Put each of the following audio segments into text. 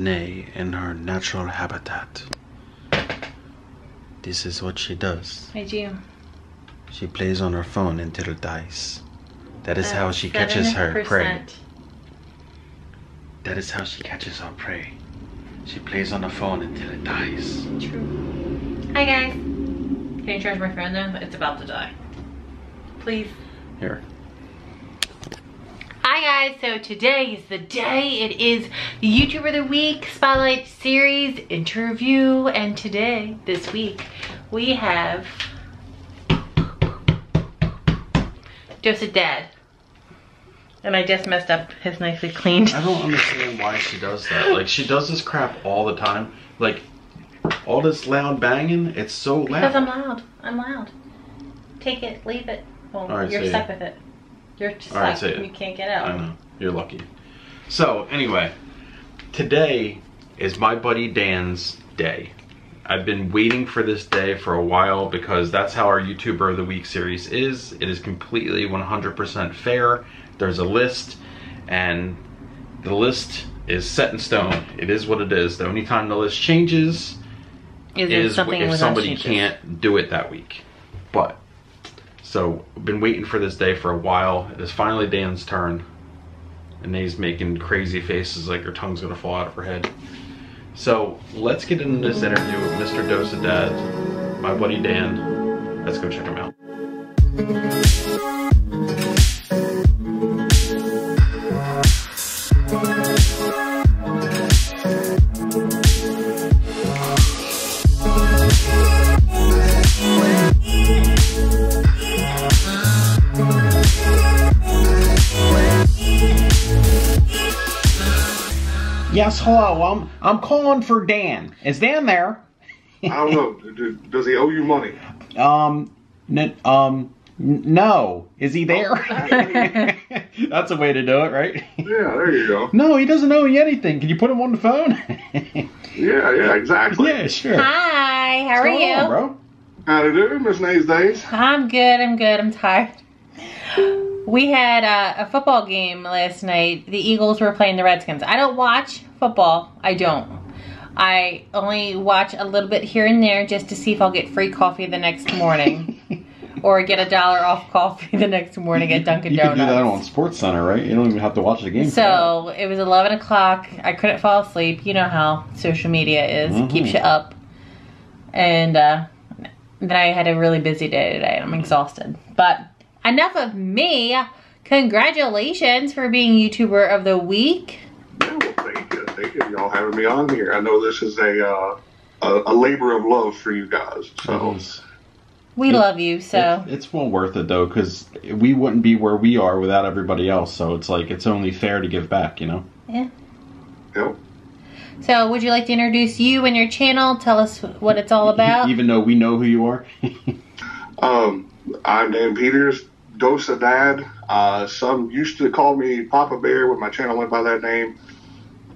Danae in her natural habitat. This is what she does. I do. She plays on her phone until it dies. That is how she catches her prey. That is how she catches her prey. She plays on the phone until it dies. True. Hi guys. Can you charge my phone though? It's about to die. Please. Here. Hi guys, so today is the day. It is the YouTuber of the Week Spotlight Series interview, and today, this week, we have Ytotw Dad. And I just messed up his nicely cleaned. I don't understand why she does that. Like, she does this crap all the time. Like, all this loud banging, it's so loud. Because I'm loud. I'm loud. Take it, leave it. Well, right, you're stuck with it. You're stuck. Right, You can't get out. I know. You're lucky. So, anyway, today is my buddy Dan's day. I've been waiting for this day for a while because that's how our YouTuber of the Week series is. It is completely 100% fair. There's a list, and the list is set in stone. It is what it is. The only time the list changes is if somebody can't do it that week. But, so, I've been waiting for this day for a while. It is finally Dan's turn. And he's making crazy faces like her tongue's gonna fall out of her head. So, let's get into this interview with Mr. Ytotw Dad, my buddy Dan. Let's go check him out. Yes, hello. I'm calling for Dan. Is Dan there? I don't know. Does he owe you money? No. Is he there? That's a way to do it, right? Yeah, there you go. No, he doesn't owe you anything. Can you put him on the phone? Yeah, exactly. Yeah, sure. Hi, how are you? On, bro? How to do, Miss Nays Days? I'm good, I'm tired. We had a football game last night. The Eagles were playing the Redskins. I don't watch football. I don't. I only watch a little bit here and there just to see if I'll get free coffee the next morning. Or get $1 off coffee the next morning at Dunkin' Donuts. You can do that on SportsCenter, right? You don't even have to watch the game. So, it was 11 o'clock. I couldn't fall asleep. You know how social media is. Keeps you up. And then I had a really busy day today. I'm exhausted. But enough of me. Congratulations for being YouTuber of the Week. Yeah, well, thank you. Y'all having me on here. I know this is a labor of love for you guys. So we love you. So it's well worth it though, because we wouldn't be where we are without everybody else. So it's like it's only fair to give back, you know. Yeah. Yep. So would you like to introduce you and your channel? Tell us what it's all about. Even though we know who you are. I'm Dan Peters, Ytotw Dad. Some used to call me Papa Bear when my channel went by that name.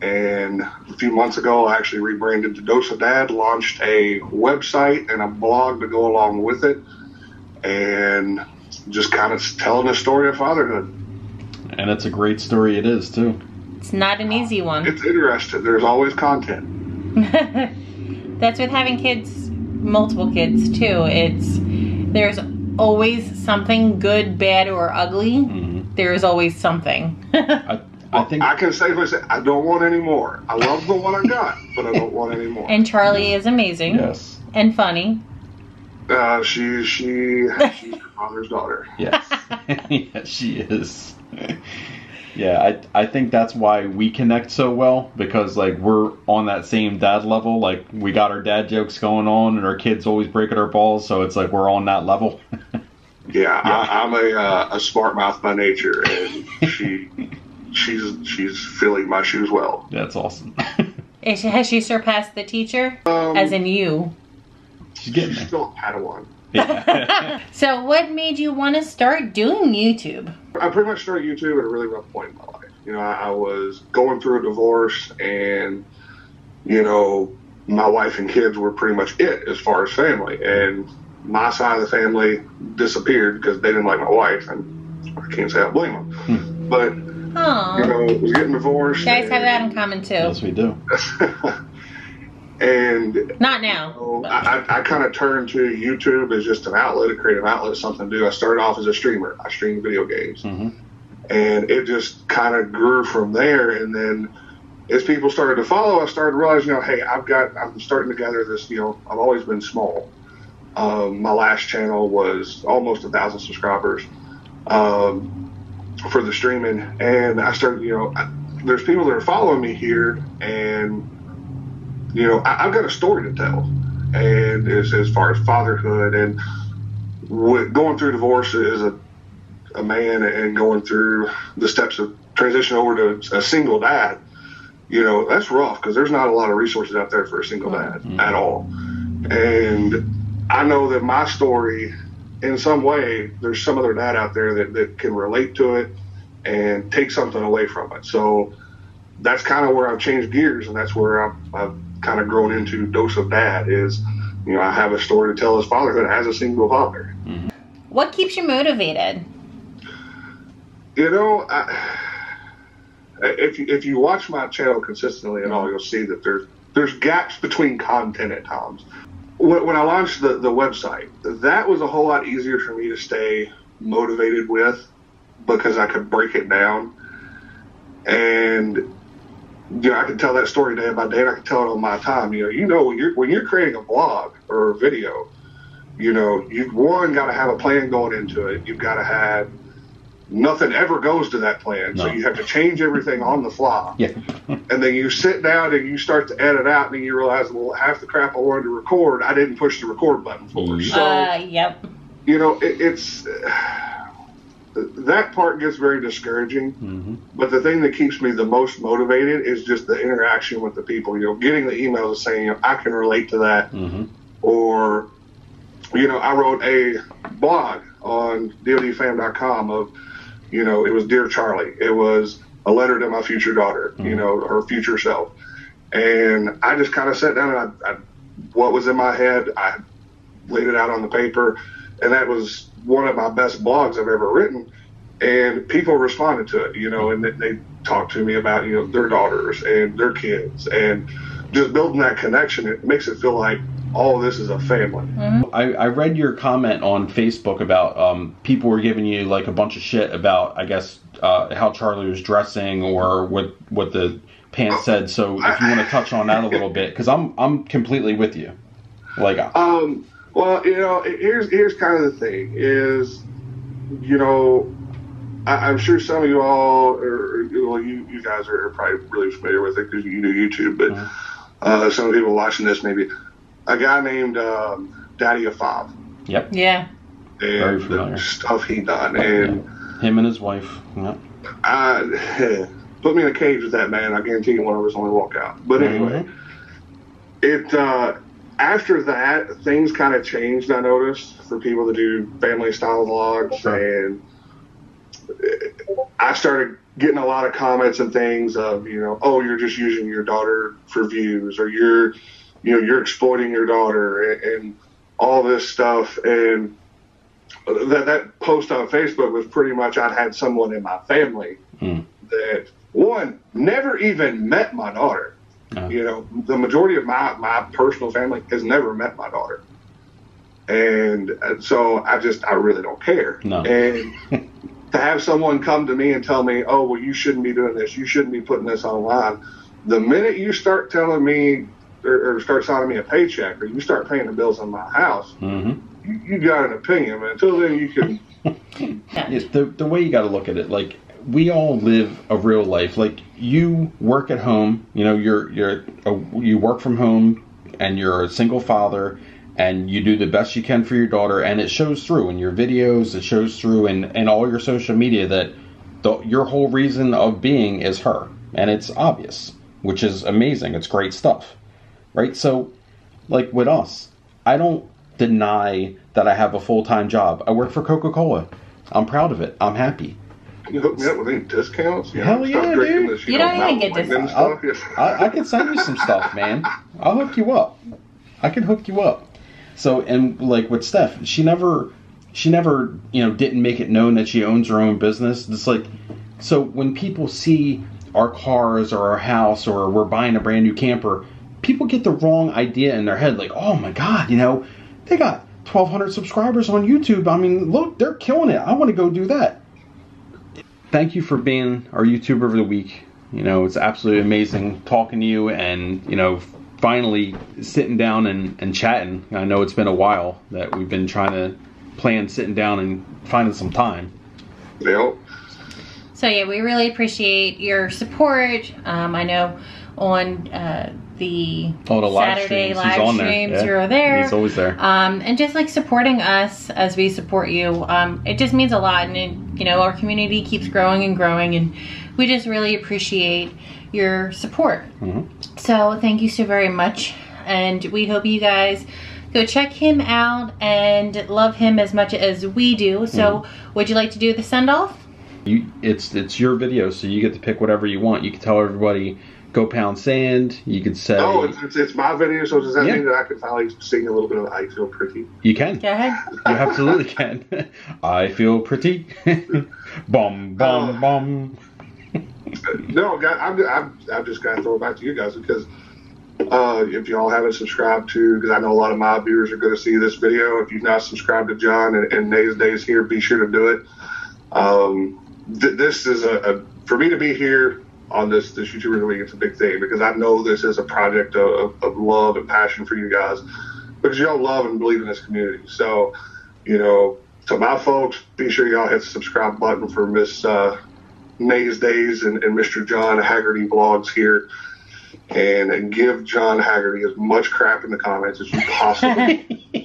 And a few months ago, I actually rebranded to Ytotw Dad, launched a website and a blog to go along with it. And just kind of telling the story of fatherhood. And it's a great story it is, too. It's not an easy one. It's interesting. There's always content. That's with having kids, multiple kids, too. There's always something good, bad, or ugly. There's always something. I think I can safely say I don't want any more. I love the one I got, but I don't want any more. And Charlie is amazing. Yes. And funny. She's your father's daughter. Yes. Yes, she is. Yeah, I think that's why we connect so well, because like we're on that same dad level. Like we got our dad jokes going on, and our kids always breaking our balls, so it's like we're on that level. Yeah. I'm a smart mouth by nature, and she's filling my shoes well. That's awesome. Has she surpassed the teacher? As in you? She's getting there. Still a Padawan. Yeah. So what made you want to start doing YouTube? I pretty much started YouTube at a really rough point in my life. You know, I was going through a divorce, and, you know, my wife and kids were pretty much it as far as family. And my side of the family disappeared because they didn't like my wife, and I can't say I blame them. But Oh. Was getting divorced. You guys have that in common too. Yes, we do. And not now. I kind of turned to YouTube as just an outlet, a creative outlet, something to do. I started off as a streamer. I streamed video games. Mm-hmm. And it just kind of grew from there. And then as people started to follow, I started realizing, hey, I'm starting to gather this, I've always been small. My last channel was almost 1,000 subscribers for the streaming. And I started, there's people that are following me here, and I've got a story to tell, and as far as fatherhood and going through divorce as a man and going through the steps of transition over to a single dad, that's rough because there's not a lot of resources out there for a single dad at all. And I know that my story, in some way, there's some other dad out there that can relate to it and take something away from it. So that's kind of where I've changed gears, and that's where I've kind of grown into Dose of Dad is, I have a story to tell as fatherhood as a single father. Mm-hmm. What keeps you motivated? If you watch my channel consistently at all, you'll see that there's gaps between content at times. When I launched the website, that was a whole lot easier for me to stay motivated with because I could break it down. And I can tell that story day by day, and I can tell it on my time. When you're creating a blog or a video, you've got to have a plan going into it. You've got to have nothing ever goes to that plan, so you have to change everything on the fly. Yeah. And then you sit down and you start to edit out, and then you realize, well, half the crap I wanted to record, I didn't push the record button for. So, yep. It's. That part gets very discouraging, but the thing that keeps me the most motivated is just the interaction with the people, getting the emails saying, I can relate to that. Or, I wrote a blog on DODfam.com of, it was Dear Charlie. It was a letter to my future daughter, her future self. And I just kind of sat down and I what was in my head, I laid it out on the paper, and that was one of my best blogs I've ever written, and people responded to it, and they talked to me about, their daughters and their kids, and just building that connection. It makes it feel like all of this is a family. I read your comment on Facebook about people were giving you like a bunch of shit about, I guess, how Charlie was dressing or what the pants said. So if you want to touch on that a little bit, because I'm completely with you. Like, well, here's kind of the thing is, I'm sure some of you all, you guys are probably really familiar with it because you do YouTube, but some people watching this, maybe a guy named Daddy of Five. Yep. Yeah. And very familiar. The stuff he done, and him and his wife. Yep. Put me in a cage with that man. I guarantee you one of us only walk out. But anyway, after that, things kind of changed, I noticed, for people that do family style vlogs. And I started getting a lot of comments and things of, oh, you're just using your daughter for views, or you're exploiting your daughter, and all this stuff. And that post on Facebook was pretty much, I'd had someone in my family that, one, never even met my daughter. The majority of my personal family has never met my daughter. And so I really don't care. No. And to have someone come to me and tell me, oh, well, you shouldn't be doing this, you shouldn't be putting this online. The minute you start telling me or start signing me a paycheck, or you start paying the bills on my house, you got an opinion. But until then, you can. It's the way you got to look at it. Like, we all live a real life. Like, you work at home, you work from home, and you're a single father, and you do the best you can for your daughter, and it shows through in your videos, it shows through in all your social media that your whole reason of being is her, and it's obvious, which is amazing. It's great stuff, right? So, like with us, I don't deny that I have a full-time job. I work for Coca-Cola. I'm proud of it. I'm happy. Can you hook me up with any discounts? Hell yeah, dude. This, you don't even get discounts. I can send you some stuff, man. I'll hook you up. I can hook you up. So, and like with Steph, she never, didn't make it known that she owns her own business. It's like, So when people see our cars or our house or we're buying a brand new camper, people get the wrong idea in their head. Like, oh my God, you know, they got 1,200 subscribers on YouTube. I mean, look, they're killing it. I want to go do that. Thank you for being our YouTuber of the week. You know, it's absolutely amazing talking to you and, you know, finally sitting down and chatting. I know it's been a while that we've been trying to plan sitting down and finding some time. Yep. So yeah, we really appreciate your support. I know on the Saturday live streams, yeah. you're there. He's always there. And just like supporting us as we support you, it just means a lot. And it, you know, our community keeps growing and growing, and we just really appreciate your support. Mm-hmm. So thank you so very much, and we hope you guys go check him out and love him as much as we do. So would you like to do the send-off? It's your video, so you get to pick whatever you want. You can tell everybody, go pound sand. You could say... Oh, it's my video, so does that mean that I can finally sing a little bit of I Feel Pretty? You can. Go ahead. You absolutely can. I feel pretty. Bum, bum, bum. No, I'm just going to throw it back to you guys because if y'all haven't subscribed to, because I know a lot of my viewers are going to see this video. If you've not subscribed to John and Nay's Days here, be sure to do it. This is for me to be here on this YouTuber of the week, it's a big thing because I know this is a project of love and passion for you guys because y'all love and believe in this community. So, you know, to my folks, be sure y'all hit the subscribe button for Miss Nay's Days and Mr. John Hagerty vlogs here, and give John Hagerty as much crap in the comments as you possibly